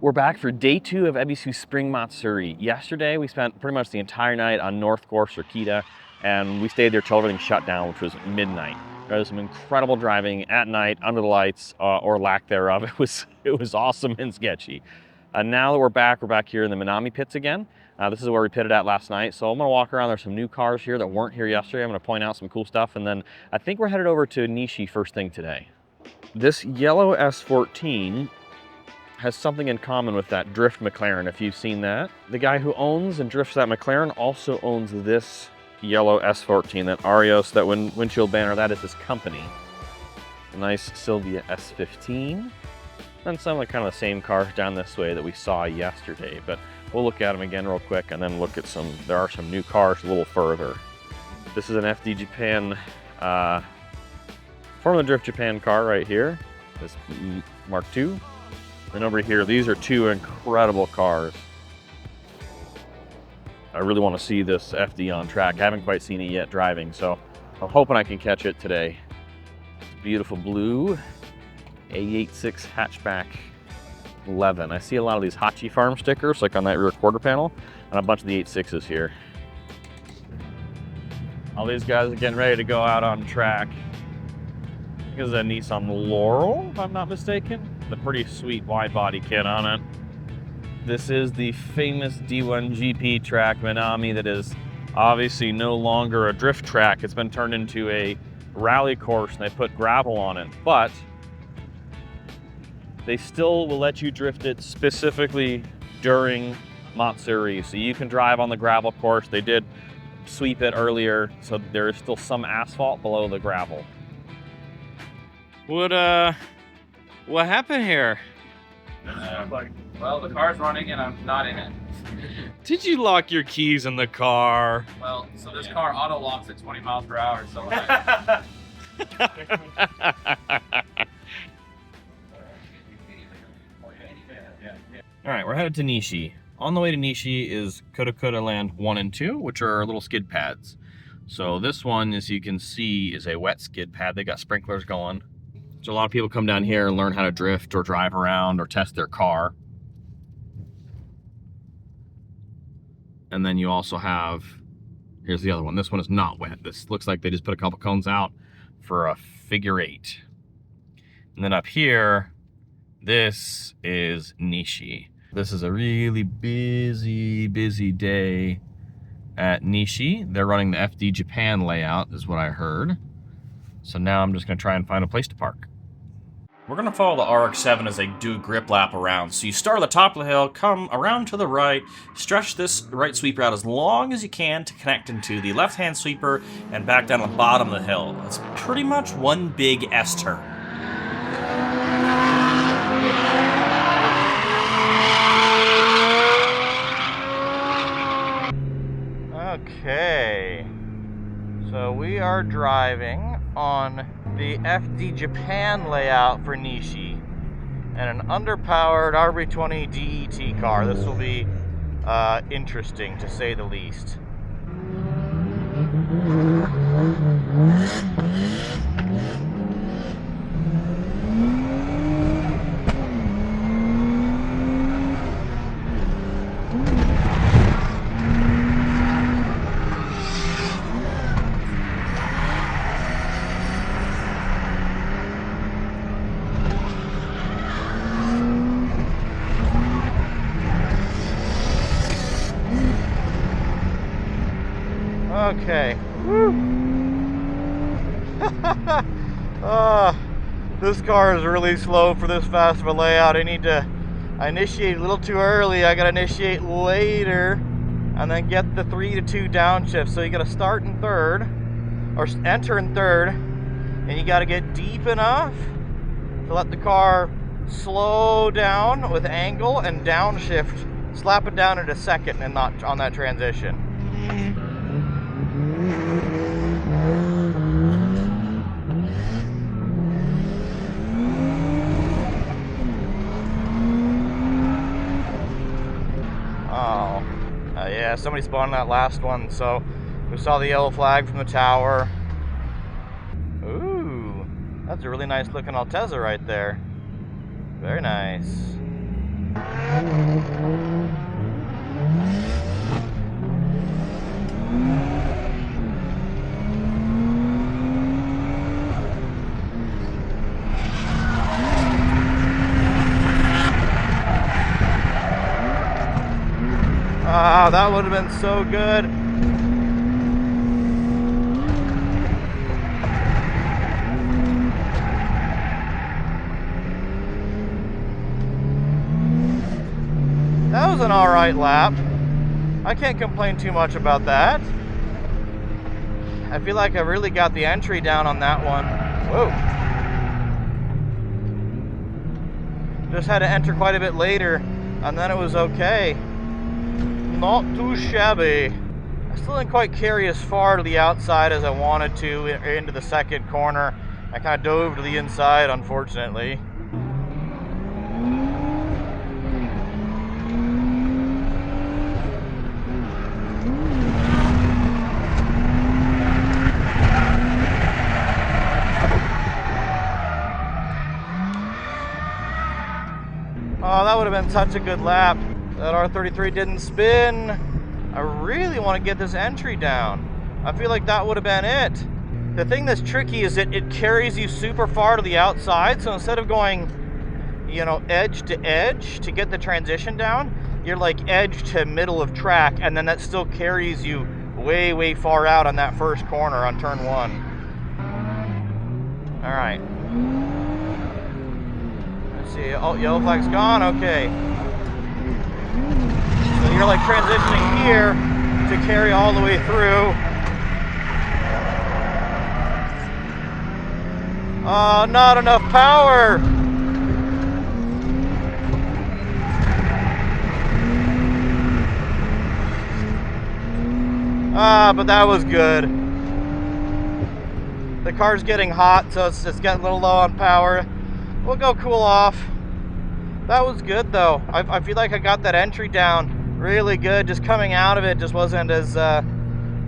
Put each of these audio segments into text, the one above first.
We're back for day 2 of Ebisu Spring Matsuri. Yesterday, we spent pretty much the entire night on North Course or Kita, and we stayed there till everything shut down, which was midnight. There was some incredible driving at night, under the lights, or lack thereof. It was awesome and sketchy. Now that we're back here in the Minami pits again. This is where we pitted at last night. So I'm gonna walk around. There's some new cars here that weren't here yesterday. I'm gonna point out some cool stuff, and then I think we're headed over to Nishi first thing today. This yellow S14 has something in common with that Drift McLaren, if you've seen that. The guy who owns and drifts that McLaren also owns this yellow S14, that Arios, that windshield banner, that is his company. A nice Sylvia S15. And some of the kind of the same cars down this way that we saw yesterday, but we'll look at them again real quick and then look at there are some new cars a little further. This is an FD Japan, Formula Drift Japan car right here, this Mark II. And over here, these are two incredible cars. I really want to see this FD on track. I haven't quite seen it yet driving, so I'm hoping I can catch it today. It's beautiful blue A86 hatchback 11. I see a lot of these Hachi Farm stickers, like on that rear quarter panel, and a bunch of the 86s here. All these guys are getting ready to go out on track. This is a Nissan Laurel, if I'm not mistaken. The pretty sweet wide body kit on it. This is the famous D1 GP track, Minami, that is obviously no longer a drift track. It's been turned into a rally course and they put gravel on it, but they still will let you drift it specifically during Matsuri. So you can drive on the gravel course. They did sweep it earlier, so there is still some asphalt below the gravel. What happened here? Well, the car's running and I'm not in it. Did you lock your keys in the car? Well, so this car auto locks at 20 miles per hour, so All right, we're headed to Nishi. On the way to Nishi is Kodakoda Land 1 and 2, which are little skid pads. So this one, as you can see, is a wet skid pad. They got sprinklers going. So a lot of people come down here and learn how to drift or drive around or test their car. And then you also have, here's the other one. This one is not wet. This looks like they just put a couple cones out for a figure 8. And then up here, this is Nishi. This is a really busy day at Nishi. They're running the FD Japan layout, is what I heard. So now I'm just gonna try and find a place to park. We're gonna follow the RX-7 as they do a grip lap around. So you start at the top of the hill, come around to the right, stretch this right sweeper out as long as you can to connect into the left-hand sweeper and back down to the bottom of the hill. It's pretty much one big S-turn. Okay, so we are driving on the FD Japan layout for Nishi and an underpowered RB20 DET car. This will be interesting, to say the least. Okay. Woo. This car is really slow for this fast of a layout. I initiate a little too early. I gotta initiate later and then get the 3 to 2 downshift. So you gotta start in third or enter in third, and you gotta get deep enough to let the car slow down with angle and downshift, slap it down into second and not on that transition. Yeah, somebody spawned that last one, so we saw the yellow flag from the tower. Ooh, that's a really nice looking Altezza right there. Very nice. Ah, that would have been so good. That was an alright lap. I can't complain too much about that. I feel like I really got the entry down on that one. Whoa. Just had to enter quite a bit later, and then it was okay. Not too shabby. I still didn't quite carry as far to the outside as I wanted to into the second corner. I kind of dove to the inside, unfortunately. Oh, that would have been such a good lap. That R33 didn't spin. I really want to get this entry down. I feel like that would have been it. The thing that's tricky is that it carries you super far to the outside, so instead of going, you know, edge to edge to get the transition down, you're like edge to middle of track, and then that still carries you way, way far out on that first corner on turn one. All right. Let's see. Oh, yellow flag's gone. Okay. So you're like transitioning here to carry all the way through. Not enough power. But that was good. The car's getting hot, so it's getting a little low on power. We'll go cool off. That was good though. I feel like I got that entry down really good. Just coming out of it just wasn't as,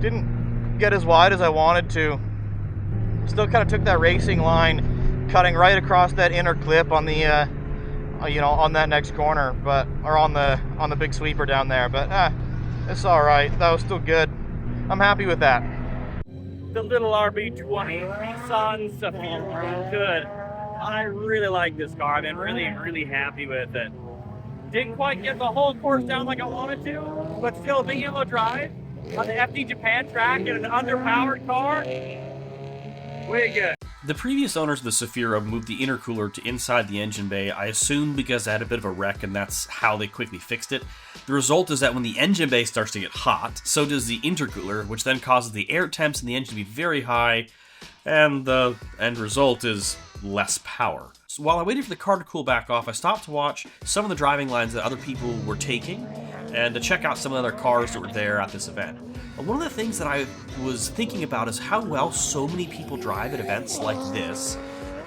didn't get as wide as I wanted to. Still kind of took that racing line, cutting right across that inner clip on the, you know, on that next corner, but, or on the big sweeper down there. But it's all right. That was still good. I'm happy with that. The little RB20 Nissan Cefiro, good. I really like this car. I've been really, really happy with it. Didn't quite get the whole course down like I wanted to, but still being able to drive on the FD Japan track in an underpowered car, way good. The previous owners of the Cefiro moved the intercooler to inside the engine bay, I assume because they had a bit of a wreck and that's how they quickly fixed it. The result is that when the engine bay starts to get hot, so does the intercooler, which then causes the air temps in the engine to be very high, and the end result is less power. So while I waited for the car to cool back off, I stopped to watch some of the driving lines that other people were taking and to check out some of the other cars that were there at this event. One of the things that I was thinking about is how well so many people drive at events like this,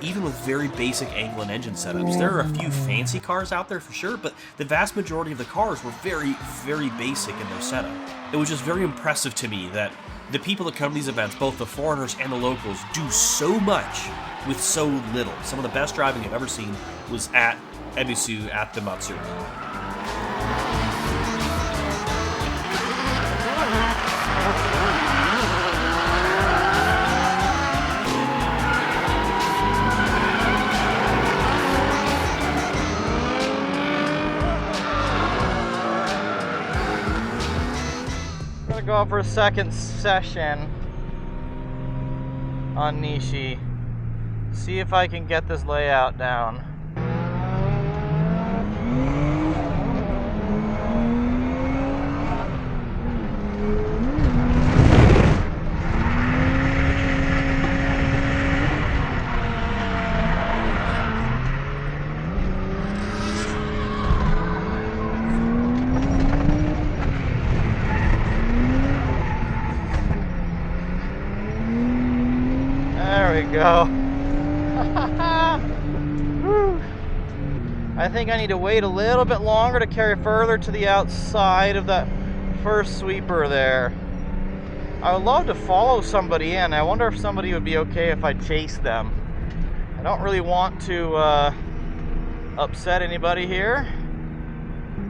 even with very basic angle and engine setups. There are a few fancy cars out there for sure, but the vast majority of the cars were very, very basic in their setup. It was just very impressive to me that the people that come to these events, both the foreigners and the locals, do so much with so little. Some of the best driving I've ever seen was at Ebisu at the Matsuri. Go out for a second session on Nishi. See if I can get this layout down. There we go. I think I need to wait a little bit longer to carry further to the outside of that first sweeper there. I would love to follow somebody in. I wonder if somebody would be okay if I chase them. I don't really want to upset anybody here.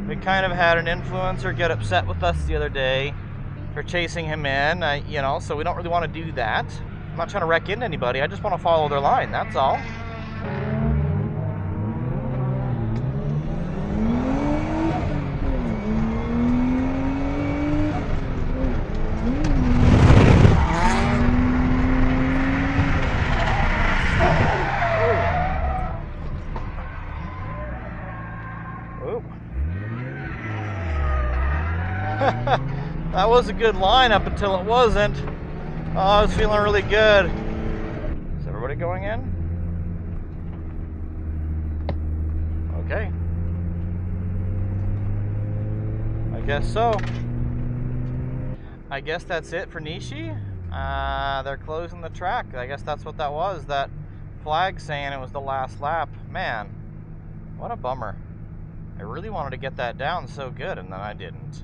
We kind of had an influencer get upset with us the other day for chasing him in, you know, so we don't really want to do that. I'm not trying to wreck into anybody. I just want to follow their line, that's all. That was a good line up until it wasn't. Oh, I was feeling really good. Is everybody going in? Okay. I guess so. I guess that's it for Nishi. They're closing the track. I guess that's what that was. That flag saying it was the last lap. Man, what a bummer. I really wanted to get that down so good, and then I didn't.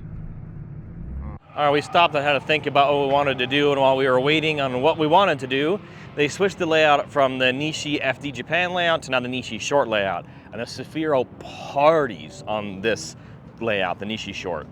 All right, we stopped and had to think about what we wanted to do, and while we were waiting on what we wanted to do, they switched the layout from the Nishi FD Japan layout to now the Nishi short layout. And the Cefiro parties on this layout, the Nishi short.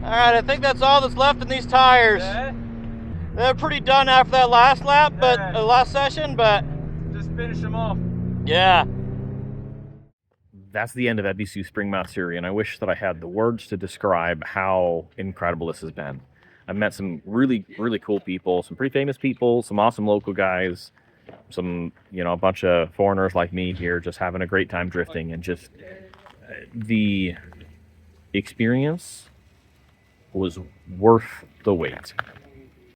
Alright, I think that's all that's left in these tires. Yeah. They're pretty done after that last lap, but Yeah. last session, but Just finish them off. yeah. That's the end of Ebisu Spring Matsuri, and I wish that I had the words to describe how incredible this has been. I've met some really, really cool people, some pretty famous people, some awesome local guys, some, you know, a bunch of foreigners like me here just having a great time drifting, and just the experience was worth the wait.